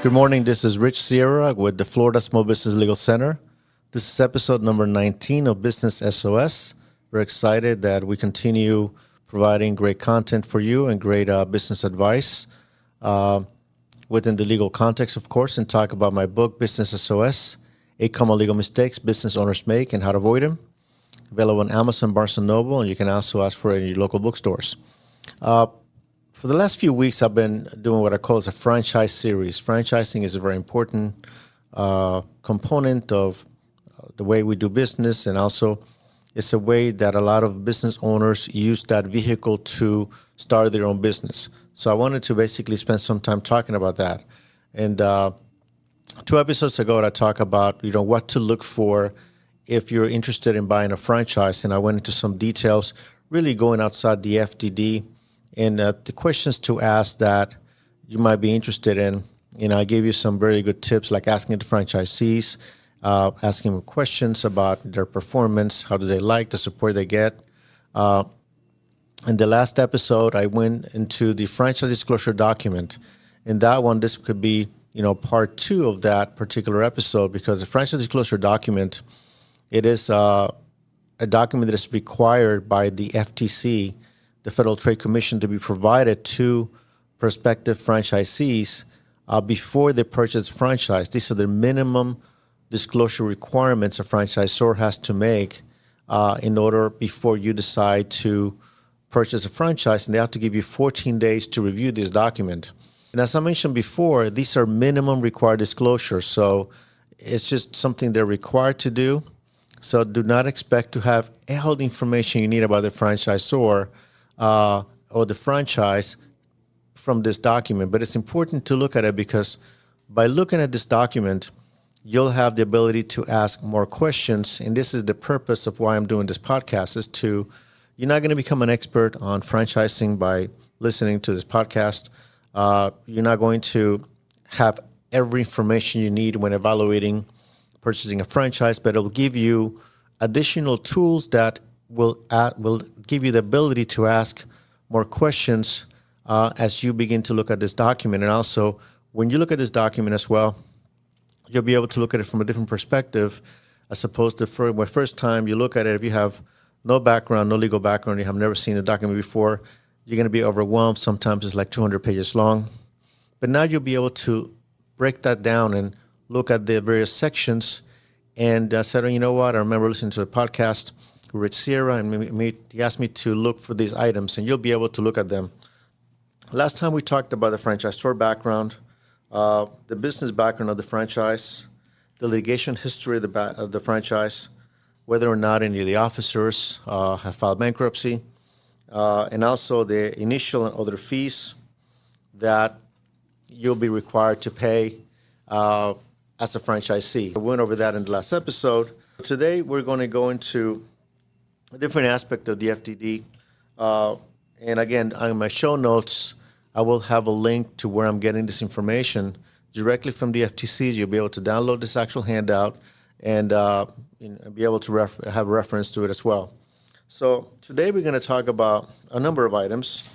Good morning. This is Rich Sierra with the Florida Small Business Legal Center. This is episode number 19 of Business SOS. We're excited that we continue providing great content for you and great business advice within the legal context, of course, and talk about my book, Business SOS, 8 Common Legal Mistakes Business Owners Make and How to Avoid Them. Available on Amazon, Barnes & Noble, and you can also ask for it in your local bookstores. For the last few weeks, I've been doing what I call as a franchise series. Franchising is a very important component of the way we do business, and also it's a way that a lot of business owners use that vehicle to start their own business. So I wanted to basically spend some time talking about that. And 2 episodes ago, I talked about what to look for if you're interested in buying a franchise, and I went into some details, really going outside the FDD. And the questions to ask that you might be interested in, I gave you some very good tips, like asking the franchisees, asking them questions about their performance, how do they like the support they get. In the last episode, I went into the franchise disclosure document. In that one, this could be, part 2 of that particular episode, because the franchise disclosure document, it is a document that is required by the FTC, the Federal Trade Commission, to be provided to prospective franchisees before they purchase a franchise. These are the minimum disclosure requirements a franchisor has to make in order before you decide to purchase a franchise, and they have to give you 14 days to review this document. And as I mentioned before, these are minimum required disclosures, so it's just something they're required to do. So do not expect to have all the information you need about the franchisor or the franchise from this document. But it's important to look at it, because by looking at this document, you'll have the ability to ask more questions. And this is the purpose of why I'm doing this podcast, is you're not going to become an expert on franchising by listening to this podcast. You're not going to have every information you need when evaluating purchasing a franchise, but it'll give you additional tools that will give you the ability to ask more questions as you begin to look at this document. And also, when you look at this document as well, you'll be able to look at it from a different perspective, as opposed to the first time you look at it, if you have no background, no legal background, you have never seen the document before, you're going to be overwhelmed. Sometimes it's like 200 pages long. But now you'll be able to break that down and look at the various sections and said, you know what, I remember listening to a podcast with Rich Sierra, and he asked me to look for these items, and you'll be able to look at them. Last time we talked about the franchisor background, the business background of the franchise, the litigation history of the franchise, whether or not any of the officers have filed bankruptcy, and also the initial and other fees that you'll be required to pay as a franchisee. We went over that in the last episode. Today, we're going to go into a different aspect of the FDD. And again, on my show notes, I will have a link to where I'm getting this information directly from the FTC. You'll be able to download this actual handout and be able to have a reference to it as well. So today, we're going to talk about a number of items.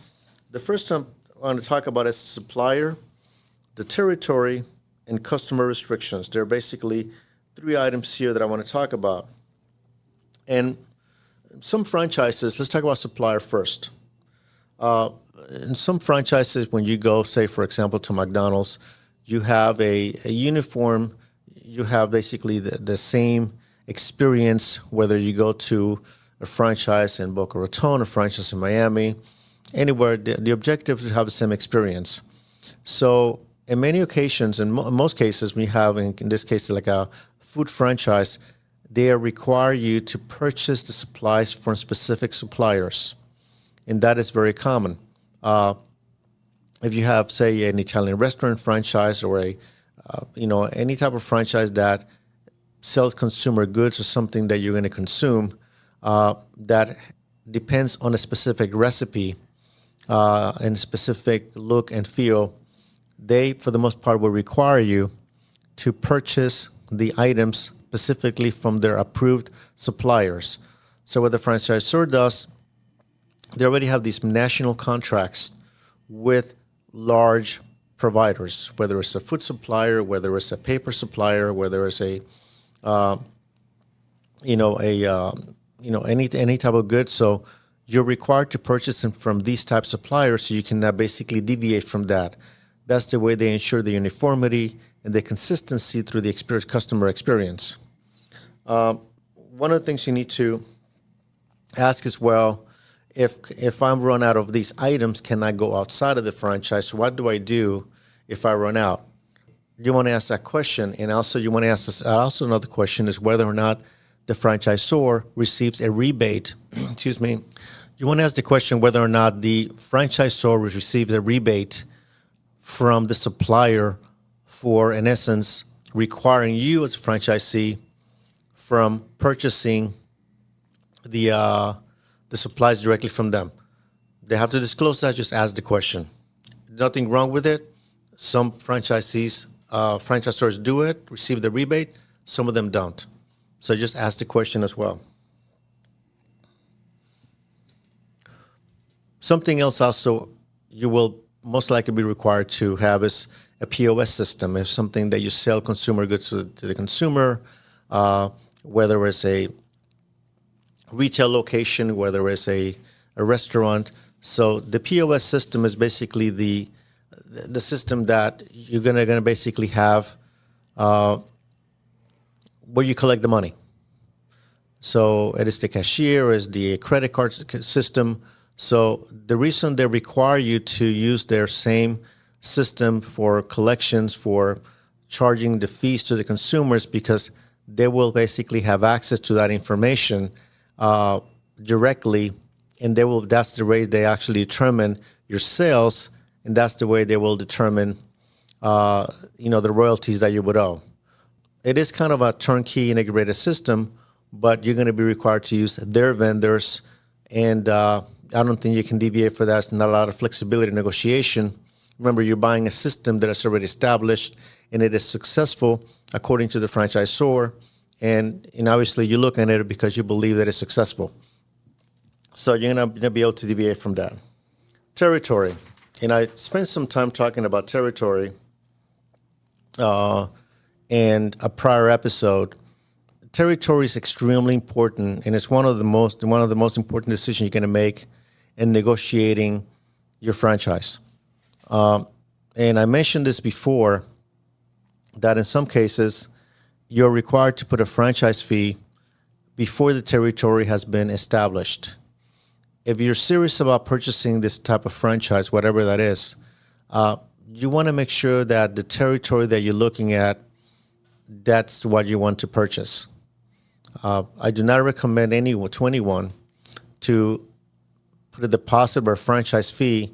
The first one I want to talk about is supplier, the territory, and customer restrictions. There are basically 3 items here that I want to talk about. And some franchises, let's talk about supplier first. In some franchises, when you go, say, for example, to McDonald's, you have a uniform, you have basically the same experience, whether you go to a franchise in Boca Raton, a franchise in Miami, anywhere, the objective is to have the same experience. So in many occasions, in most cases, we have, in this case, like a food franchise, they require you to purchase the supplies from specific suppliers, and that is very common. If you have, say, an Italian restaurant franchise or any type of franchise that sells consumer goods or something that you're going to consume, that depends on a specific recipe and specific look and feel, they, for the most part, will require you to purchase the items specifically from their approved suppliers. So what the franchisor does, they already have these national contracts with large providers, whether it's a food supplier, whether it's a paper supplier, whether it's a any type of goods. So you're required to purchase them from these type of suppliers, so you can basically deviate from that. That's the way they ensure the uniformity and the consistency through the customer experience. One of the things you need to ask as well, if I'm run out of these items, can I go outside of the franchise? What do I do if I run out? You want to ask that question, and also you want to ask this. Also, another question is whether or not the franchisor receives a rebate. Excuse me. You want to ask the question whether or not the franchisor receives a rebate from the supplier for, in essence, requiring you as a franchisee from purchasing the supplies directly from them. They have to disclose that. Just ask the question. Nothing wrong with it. Some franchisors do it, receive the rebate. Some of them don't. So just ask the question as well. Something else also you will most likely be required to have is a POS system. It's something that you sell consumer goods to the consumer, whether it's a retail location, whether it's a restaurant. So the POS system is basically the system that you're gonna basically have where you collect the money. So it is the cashier, is the credit card system. So the reason they require you to use their same system for collections, for charging the fees to the consumers, because they will basically have access to that information directly, and that's the way they actually determine your sales, and that's the way they will determine the royalties that you would owe. It is kind of a turnkey integrated system, but you're going to be required to use their vendors, and I don't think you can deviate for that. There's not a lot of flexibility in negotiation. Remember, you're buying a system that is already established, and it is successful according to the franchisor, and obviously you look at it because you believe that it's successful. So you're going to be able to deviate from that. Territory. And I spent some time talking about territory in a prior episode. Territory is extremely important, and it's one of the most important decisions you're going to make in negotiating your franchise. And I mentioned this before, that in some cases you're required to put a franchise fee before the territory has been established. If you're serious about purchasing this type of franchise, whatever that is, you want to make sure that the territory that you're looking at, that's what you want to purchase. I do not recommend anyone to put a deposit or a franchise fee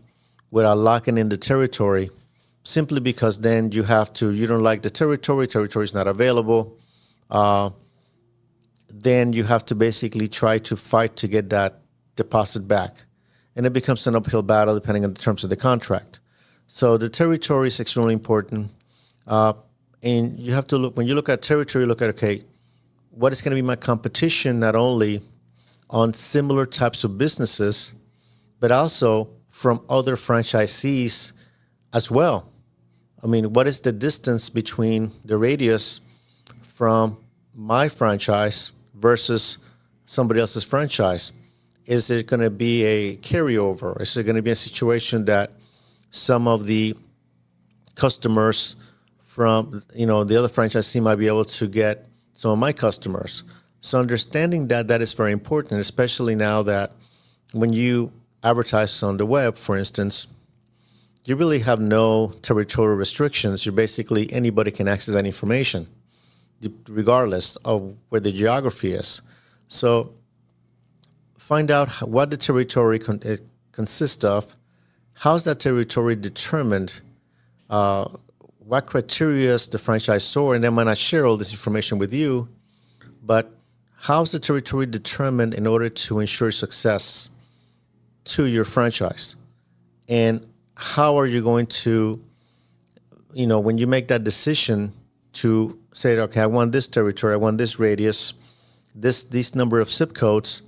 without locking in the territory, simply because then you don't like the territory is not available. Then you have to basically try to fight to get that deposit back. And it becomes an uphill battle depending on the terms of the contract. So the territory is extremely important. And you have to look, when you look at territory, look at, okay, what is going to be my competition, not only on similar types of businesses, but also from other franchisees as well. I mean, what is the distance between the radius from my franchise versus somebody else's franchise? Is it going to be a carryover? Is it going to be a situation that some of the customers from the other franchisee might be able to get some of my customers? So understanding that is very important, especially now that when you advertise on the web, for instance, you really have no territorial restrictions. You're basically, anybody can access that information, regardless of where the geography is. So find out what the territory consists of. How's that territory determined? What criteria is the franchisor, and they might not share all this information with you, but how's the territory determined in order to ensure success to your franchise? And how are you going to, when you make that decision to say, okay, I want this territory, I want this radius, this number of zip codes,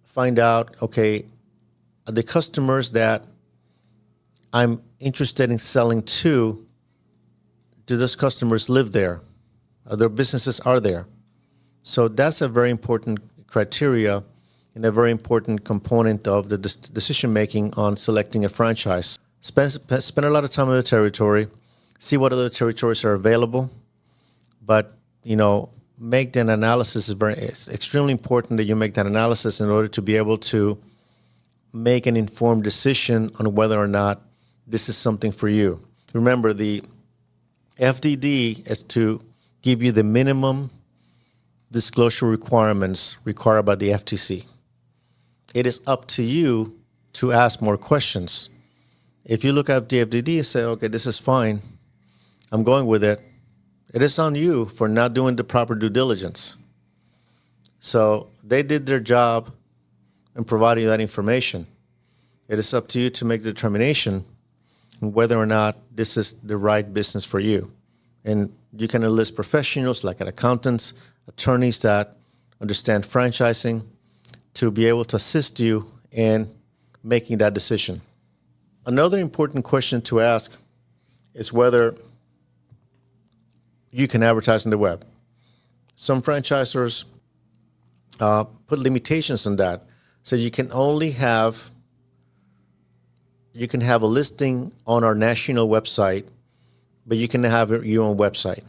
find out, okay, the customers that I'm interested in selling to, do those customers live there? Their businesses are there? So that's a very important criteria and a very important component of the decision making on selecting a franchise. Spend a lot of time in the territory, see what other territories are available, but make that analysis. It's extremely important that you make that analysis in order to be able to make an informed decision on whether or not this is something for you. Remember, the FDD is to give you the minimum disclosure requirements required by the FTC. It is up to you to ask more questions. If you look at the FDD and say, okay, this is fine, I'm going with it, it is on you for not doing the proper due diligence. So they did their job in providing that information. It is up to you to make the determination on whether or not this is the right business for you. And you can enlist professionals like accountants, attorneys that understand franchising to be able to assist you in making that decision. Another important question to ask is whether you can advertise on the web. Some franchisors put limitations on that. So you can have a listing on our national website, but you can have your own website.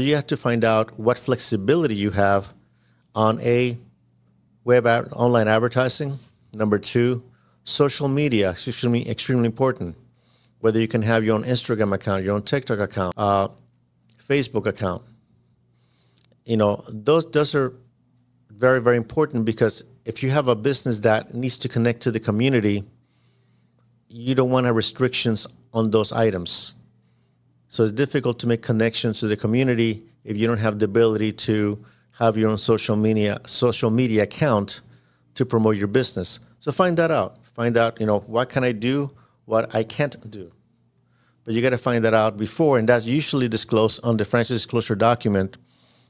You have to find out what flexibility you have on online advertising. Number two, social media is extremely important. Whether you can have your own Instagram account, your own TikTok account, Facebook account. Those are very, very important, because if you have a business that needs to connect to the community, you don't want to have restrictions on those items. So it's difficult to make connections to the community if you don't have the ability to have your own social media account to promote your business. So find that out. Find out, what can I do, what I can't do. But you got to find that out before, and that's usually disclosed on the franchise disclosure document.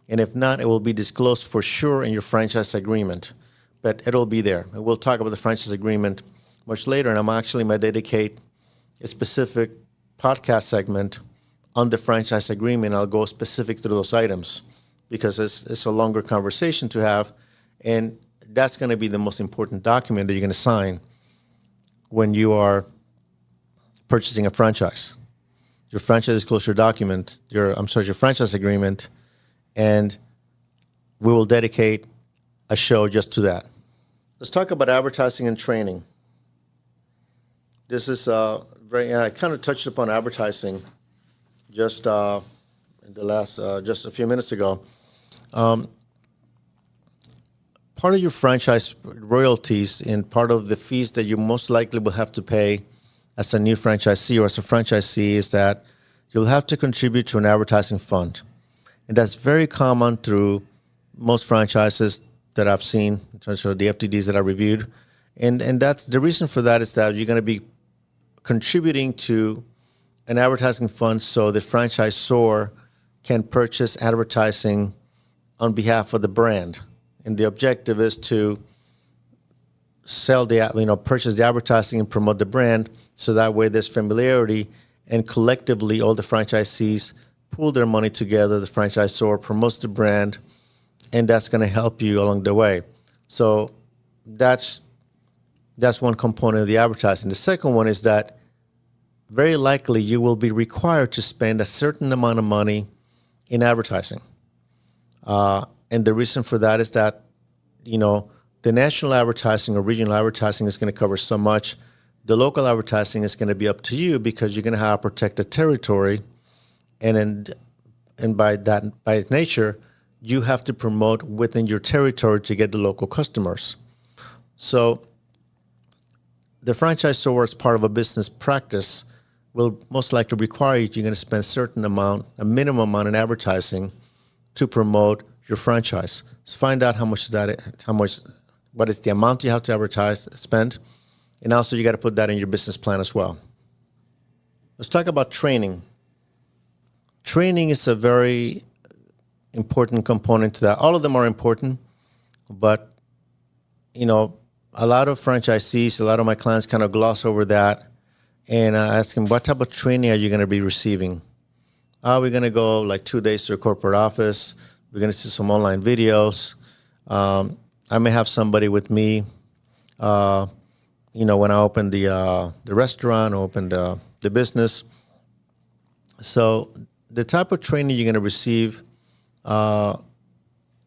And if not, it will be disclosed for sure in your franchise agreement. But it'll be there. And we'll talk about the franchise agreement much later, and I'm actually going to dedicate a specific podcast segment on the franchise agreement. I'll go specific to those items because it's a longer conversation to have, and that's going to be the most important document that you're going to sign when you are purchasing a franchise. Your franchise disclosure document, your franchise agreement, and we will dedicate a show just to that. Let's talk about advertising and training. This is I kind of touched upon advertising just in the last just a few minutes ago. Part of your franchise royalties and part of the fees that you most likely will have to pay as a new franchisee or as a franchisee is that you'll have to contribute to an advertising fund. And that's very common through most franchises that I've seen, in terms of the FTDs that I reviewed. And that's the reason for that is that you're going to be contributing to an advertising fund so the franchisor can purchase advertising on behalf of the brand. And the objective is to purchase the advertising and promote the brand, so that way there's familiarity, and collectively all the franchisees pool their money together, the franchisor promotes the brand, and that's going to help you along the way. So that's one component of the advertising. The second one is that very likely you will be required to spend a certain amount of money in advertising. And the reason for that is that, the national advertising or regional advertising is going to cover so much. The local advertising is going to be up to you because you're going to have to protect the territory. And by its nature, you have to promote within your territory to get the local customers. So the franchisor, as part of a business practice, will most likely require you're going to spend a minimum amount in advertising to promote your franchise. So find out what is the amount you have to spend, and also you got to put that in your business plan as well. Let's talk about training. Training is a very important component to that. All of them are important, but a lot of franchisees, a lot of my clients kind of gloss over that and I asked him, what type of training are you going to be receiving? We're going to go like 2 days to a corporate office. We're going to see some online videos. I may have somebody with me, when I open the restaurant, open the business. So the type of training you're going to receive,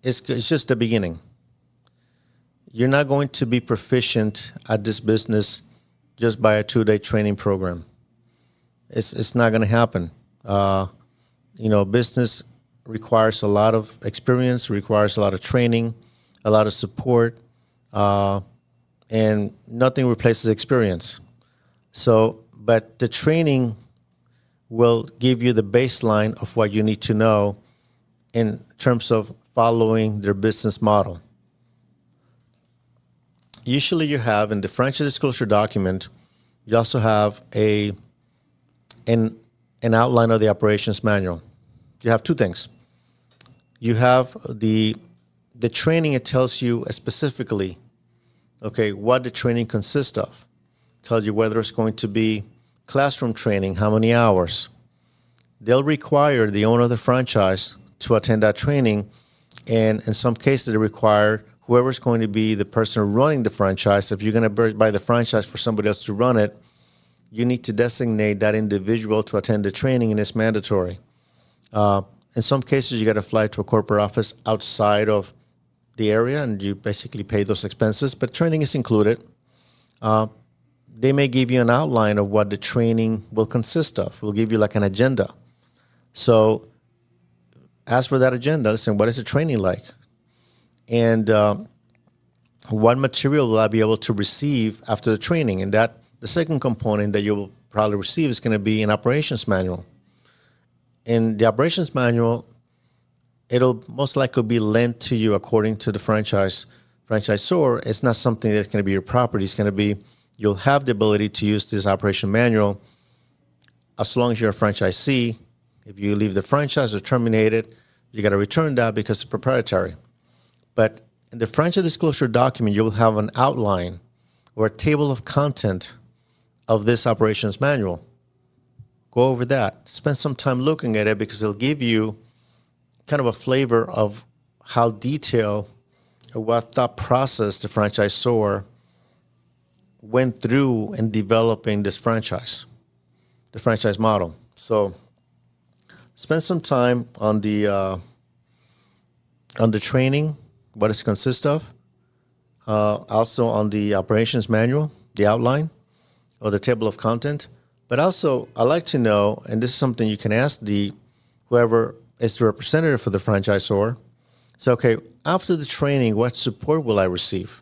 it's just the beginning. You're not going to be proficient at this business just by a 2-day training program. It's not going to happen. Business requires a lot of experience, requires a lot of training, a lot of support, and nothing replaces experience. But the training will give you the baseline of what you need to know in terms of following their business model. Usually you have in the franchise disclosure document, you also have an outline of the operations manual. You have two things. You have the training. It tells you specifically, what the training consists of. It tells you whether it's going to be classroom training, how many hours. They'll require the owner of the franchise to attend that training, and in some cases they require whoever's going to be the person running the franchise. If you're going to buy the franchise for somebody else to run it, you need to designate that individual to attend the training, and it's mandatory. In some cases, you got to fly to a corporate office outside of the area, and you basically pay those expenses, but training is included. They may give you an outline of what the training will consist of. We'll give you like an agenda. So ask for that agenda. Listen, what is the training like? And what material will I be able to receive after the training? And that the second component that you will probably receive is going to be an operations manual. In the operations manual, it'll most likely be lent to you according to the franchisor. It's not something that's going to be your property. It's going to be, you'll have the ability to use this operation manual as long as you're a franchisee. If you leave the franchise or terminate it, you got to return that because it's proprietary. But in the franchise disclosure document, you will have an outline or a table of content of this operations manual. Go over that. Spend some time looking at it because it'll give you kind of a flavor of how detailed or what thought process the franchisor went through in developing this franchise, the franchise model. So spend some time on the training, what it consists of, also on the operations manual, the outline, or the table of content. But also, I like to know, and this is something you can ask whoever is the representative for the franchisor. So, after the training, what support will I receive?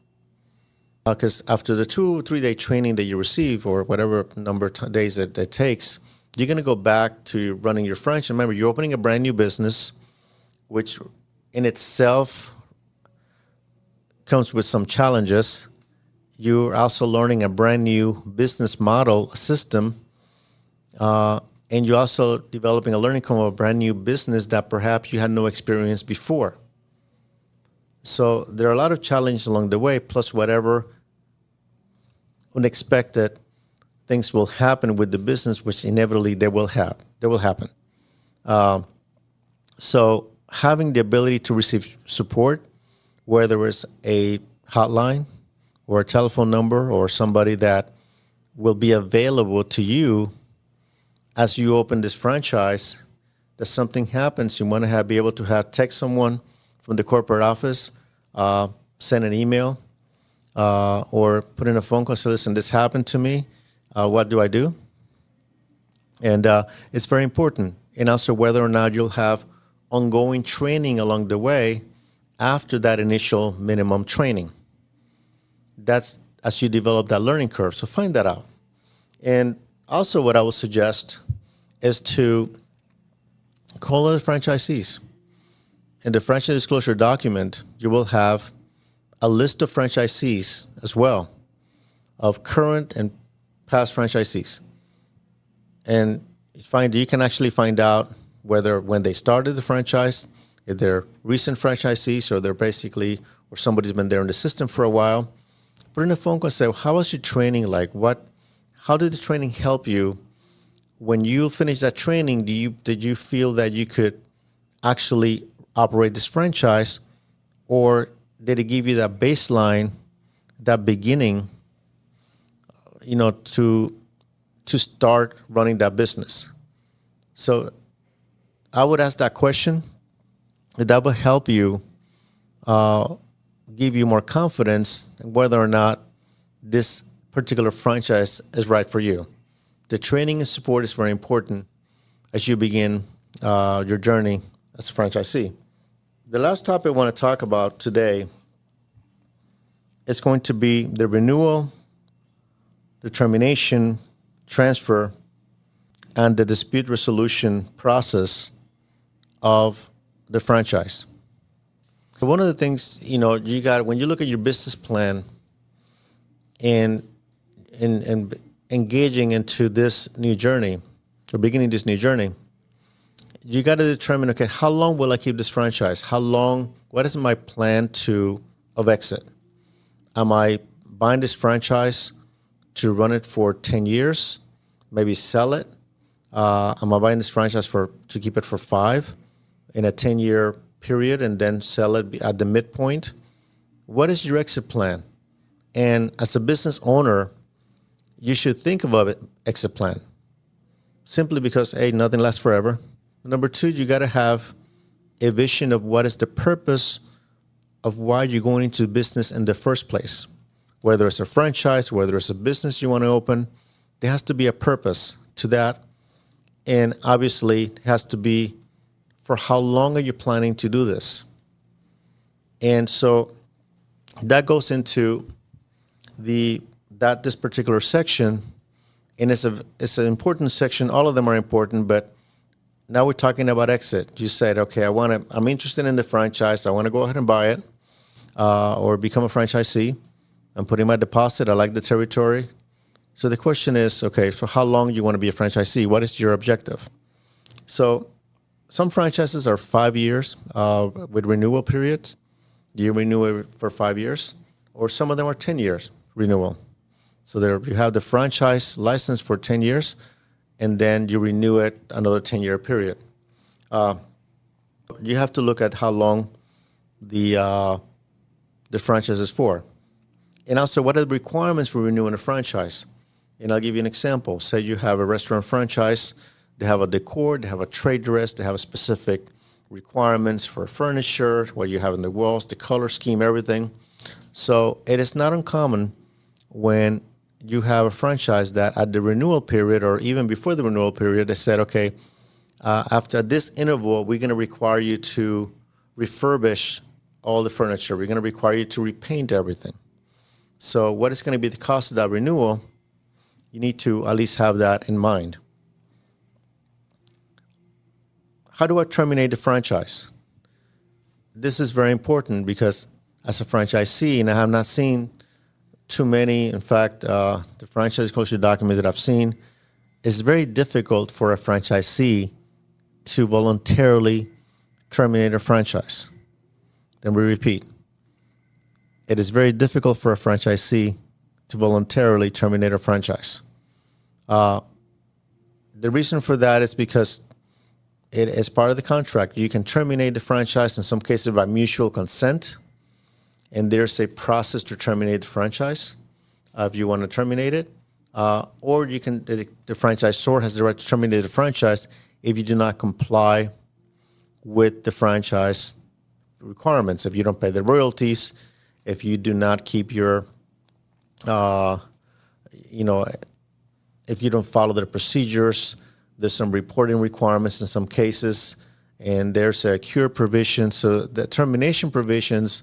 Because after the 2 or 3 day training that you receive, or whatever number of days that takes, you're going to go back to running your franchise. Remember, you're opening a brand new business, which in itself comes with some challenges. You're also learning a brand new business model system, and you're also developing a learning curve of a brand new business that perhaps you had no experience before. So there are a lot of challenges along the way, plus whatever unexpected things will happen with the business, which inevitably they will happen. So having the ability to receive support, whether it's a hotline or a telephone number or somebody that will be available to you as you open this franchise, that something happens, you want to be able to text someone from the corporate office, send an email, or put in a phone call, say, listen, this happened to me. What do I do? And it's very important. And also whether or not you'll have ongoing training along the way after that initial minimum training. That's as you develop that learning curve. So find that out. And also what I would suggest is to call other franchisees. In the franchise disclosure document, you will have a list of franchisees as well, of current and past franchisees. And you can actually find out whether when they started the franchise, if they're recent franchisees or somebody's been there in the system for a while. Put in a phone call and say, how was your training like? how did the training help you? When you finished that training, did you feel that you could actually operate this franchise, or did it give you that baseline, that beginning, to start running that business? So I would ask that question. That will help you, give you more confidence in whether or not this particular franchise is right for you. The training and support is very important as you begin your journey as a franchisee. The last topic I want to talk about today is going to be the renewal, the termination, transfer, and the dispute resolution process of the franchise. So one of the things, you got, when you look at your business plan and engaging into this new journey, or beginning this new journey, you got to determine, okay, how long will I keep this franchise? What is my plan of exit? Am I buying this franchise to run it for 10 years, maybe sell it? Am I buying this franchise to keep it for 5 in a 10-year period and then sell it at the midpoint? What is your exit plan? And as a business owner, you should think of an exit plan, simply because, A, nothing lasts forever. Number 2, you got to have a vision of what is the purpose of why you're going into business in the first place. Whether it's a franchise, whether it's a business you want to open, there has to be a purpose to that. And obviously, it has to be, for how long are you planning to do this? And so that goes into this particular section, and it's an important section. All of them are important, but now we're talking about exit. You said, okay, I'm interested in the franchise. I want to go ahead and buy it, or become a franchisee. I'm putting my deposit. I like the territory. So the question is, okay, for how long you want to be a franchisee? What is your objective? So some franchises are 5 years with renewal periods. You renew it for 5 years, or some of them are 10 years renewal. So you have the franchise license for 10 years, and then you renew it another 10-year period. You have to look at how long the franchise is for. And also, what are the requirements for renewing a franchise? And I'll give you an example. Say you have a restaurant franchise. They have a decor, they have a trade dress, they have a specific requirements for furniture, what you have in the walls, the color scheme, everything. So it is not uncommon when you have a franchise that at the renewal period, or even before the renewal period, they said, okay, after this interval, we're going to require you to refurbish all the furniture. We're going to require you to repaint everything. So what is going to be the cost of that renewal? You need to at least have that in mind. How do I terminate the franchise? This is very important because as a franchisee, and I have not seen too many, in fact, the franchise closure documents that I've seen, it's very difficult for a franchisee to voluntarily terminate a franchise. Then we repeat. It is very difficult for a franchisee to voluntarily terminate a franchise. The reason for that is because it is part of the contract. You can terminate the franchise in some cases by mutual consent, and there's a process to terminate the franchise if you want to terminate it. Or you can, the franchisor has the right to terminate the franchise if you do not comply with the franchise requirements. If you don't pay the royalties, if you do not keep your, if you don't follow the procedures, there's some reporting requirements in some cases, and there's a cure provision. So the termination provisions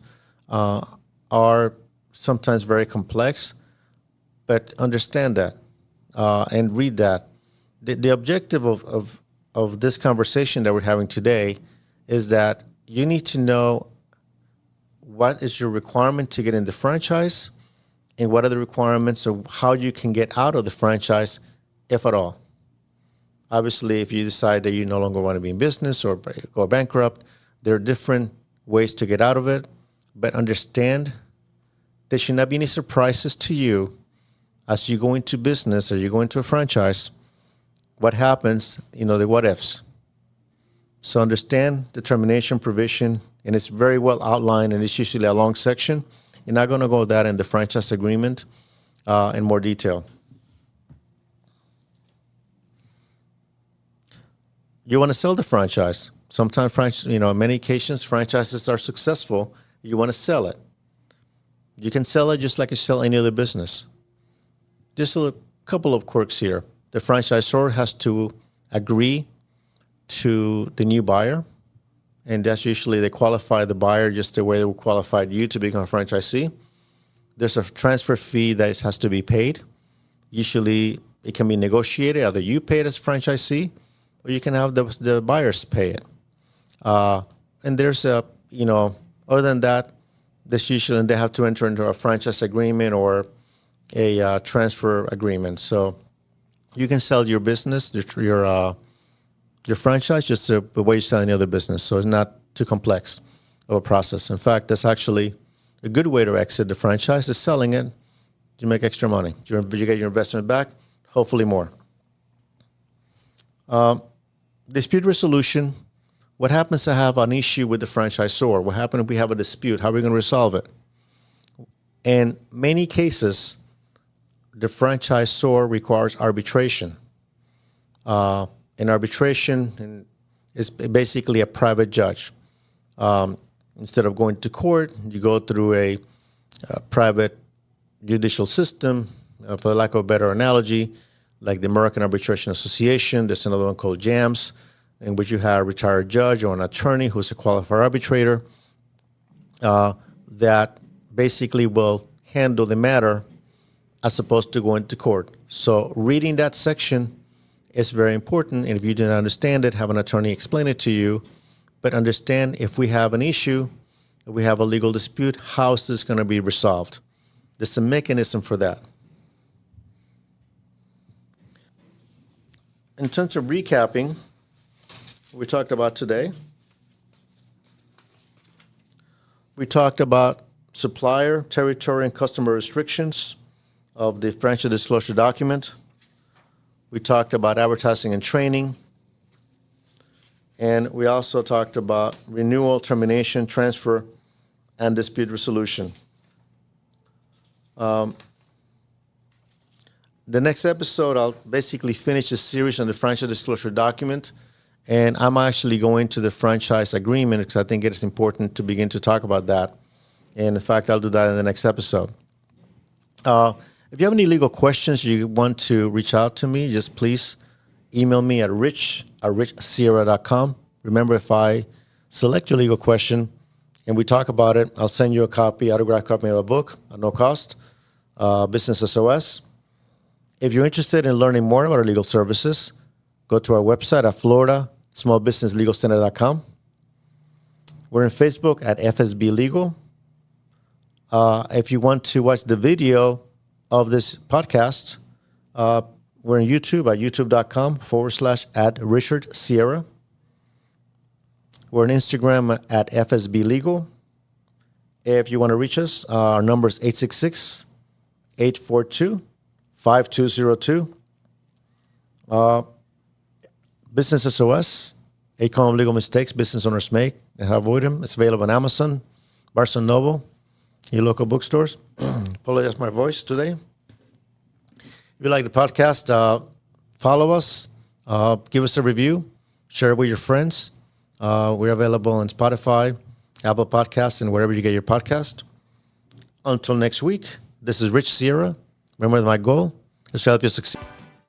are sometimes very complex, but understand that and read that. The objective of this conversation that we're having today is that you need to know what is your requirement to get in the franchise and what are the requirements of how you can get out of the franchise, if at all. Obviously, if you decide that you no longer want to be in business or go bankrupt, there are different ways to get out of it. But understand there should not be any surprises to you as you go into business or you go into a franchise, what happens, the what ifs. So understand the termination provision, and it's very well outlined, and it's usually a long section. You're not going to go that in the franchise agreement in more detail. You want to sell the franchise. Sometimes, in many occasions, franchises are successful. You want to sell it. You can sell it just like you sell any other business. Just a couple of quirks here. The franchisor has to agree to the new buyer, and that's usually they qualify the buyer just the way they qualified you to become a franchisee. There's a transfer fee that has to be paid. Usually it can be negotiated. Either you pay it as a franchisee, or you can have the buyers pay it. And there's other than that, this usually they have to enter into a franchise agreement or a transfer agreement. So you can sell your business, your franchise, just the way you sell any other business. So it's not too complex of a process. In fact, that's actually a good way to exit the franchise is selling it to make extra money. You get your investment back, hopefully more. Dispute resolution. What happens to have an issue with the franchisor? What happens if we have a dispute? How are we going to resolve it? In many cases, the franchisor requires arbitration. And arbitration is basically a private judge. Instead of going to court, you go through a private judicial system, for the lack of a better analogy, like the American Arbitration Association. There's another one called JAMS, in which you have a retired judge or an attorney who's a qualified arbitrator that basically will handle the matter as opposed to going to court. So reading that section is very important. And if you do not understand it, have an attorney explain it to you. But understand if we have an issue, if we have a legal dispute, how is this going to be resolved? There's a mechanism for that. In terms of recapping, we talked about today. We talked about supplier, territory, and customer restrictions of the franchise disclosure document. We talked about advertising and training. And we also talked about renewal, termination, transfer, and dispute resolution. The next episode, I'll basically finish the series on the franchise disclosure document. And I'm actually going to the franchise agreement because I think it's important to begin to talk about that. And in fact, I'll do that in the next episode. If you have any legal questions you want to reach out to me, just please email me at rich@richsierra.com. Remember, if I select your legal question and we talk about it, I'll send you a autographed copy of a book at no cost, Business SOS. If you're interested in learning more about our legal services, go to our website at floridasmallbusinesslegalcenter.com. We're on Facebook at FSB Legal. If you want to watch the video of this podcast, we're on YouTube at youtube.com/@RichardSierra. We're on Instagram at FSB Legal. If you want to reach us, our number is 866-842-5202. Business SOS, 8 common legal mistakes business owners make and how to avoid them. It's available on Amazon, Barnes & Noble, your local bookstores. Apologize for my voice today. If you like the podcast, follow us, give us a review, share it with your friends. We're available on Spotify, Apple Podcasts, and wherever you get your podcast. Until next week, this is Rich Sierra. Remember, my goal is to help you succeed.